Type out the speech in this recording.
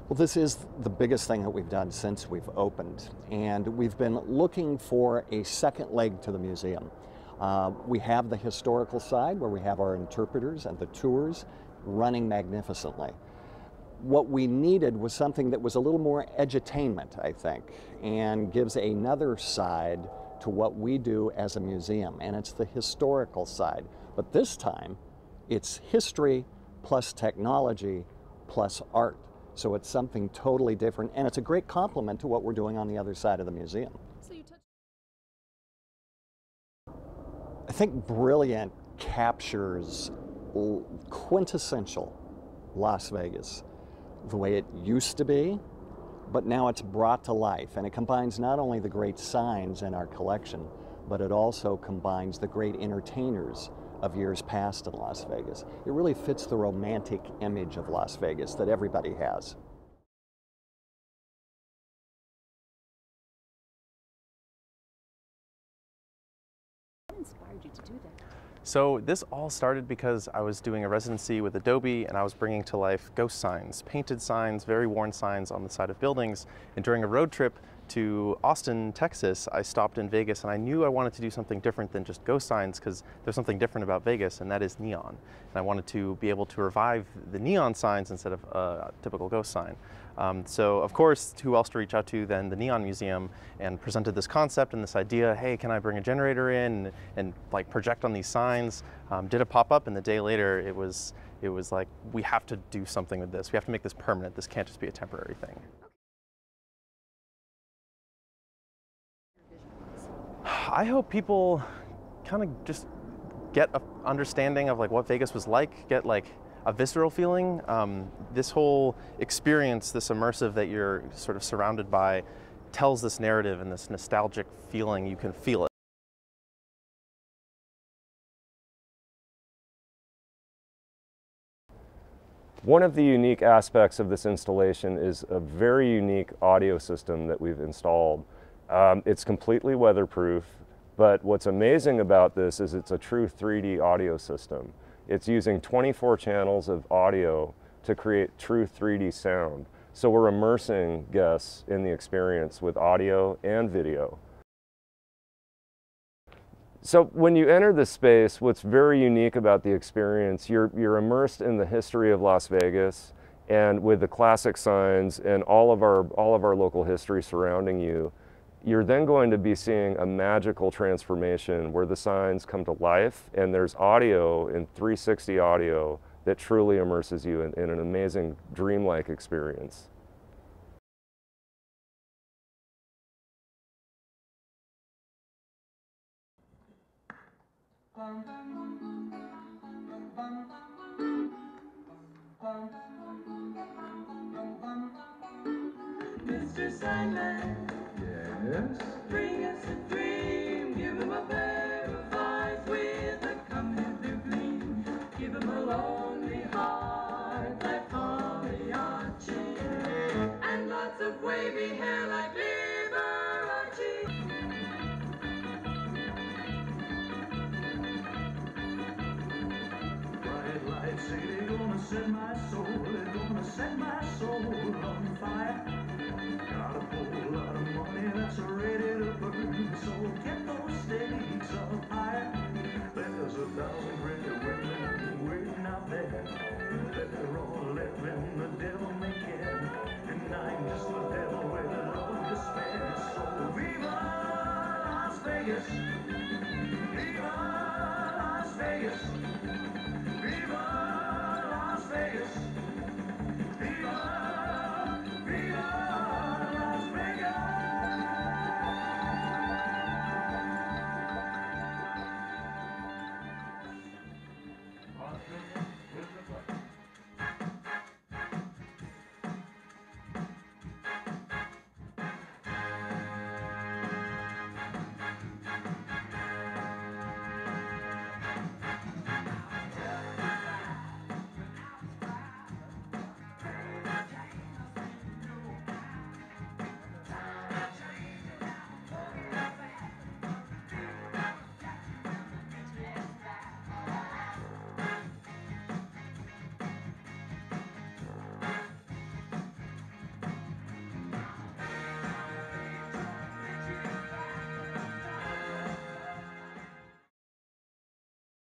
Well, this is the biggest thing that we've done since we've opened, and we've been looking for a second leg to the museum. We have the historical side where we have our interpreters and the tours running magnificently. What we needed was something that was a little more edutainment, I think, and gives another side to what we do as a museum, and it's the historical side. But this time, it's history plus technology plus art. So it's something totally different, and it's a great complement to what we're doing on the other side of the museum. I think Brilliant captures quintessential Las Vegas, the way it used to be, but now it's brought to life, and it combines not only the great signs in our collection, but it also combines the great entertainers of years past in Las Vegas. It really fits the romantic image of Las Vegas that everybody has. What inspired you to do that? So this all started because I was doing a residency with Adobe and I was bringing to life ghost signs, painted signs, very worn signs on the side of buildings. And during a road trip to Austin, Texas, I stopped in Vegas and I knew I wanted to do something different than just ghost signs because there's something different about Vegas, and that is neon. And I wanted to be able to revive the neon signs instead of a typical ghost sign. So of course, who else to reach out to than the Neon Museum, and presented this concept and this idea, hey, can I bring a generator in and like project on these signs? Did a pop-up, and the day later it was like, we have to do something with this. We have to make this permanent. This can't just be a temporary thing. I hope people kind of just get an understanding of like what Vegas was like, get like a visceral feeling. This whole experience, this immersive that you're sort of surrounded by, tells this narrative and this nostalgic feeling. You can feel it. One of the unique aspects of this installation is a very unique audio system that we've installed. It's completely weatherproof, but what's amazing about this is it's a true 3D audio system. It's using 24 channels of audio to create true 3D sound. So we're immersing guests in the experience with audio and video. So when you enter this space, what's very unique about the experience, you're immersed in the history of Las Vegas, and with the classic signs and all of our local history surrounding you. You're then going to be seeing a magical transformation where the signs come to life, and there's audio in 360 audio that truly immerses you in an amazing dreamlike experience. Mr. Sandman, yes? Bring us a dream, give him a pair of eyes with a come-hither gleam, give him a lonely heart like Pagliacci, and lots of wavy hair like Liberace. Bright lights say they're gonna set my soul, they're gonna set my soul on fire. Got a whole lot of money that's ready to burn, so get those stakes up higher. There's 1,000 pretty women waiting out there. They're all living the devil may care, and I'm just the devil with a love to spare. So viva Las Vegas!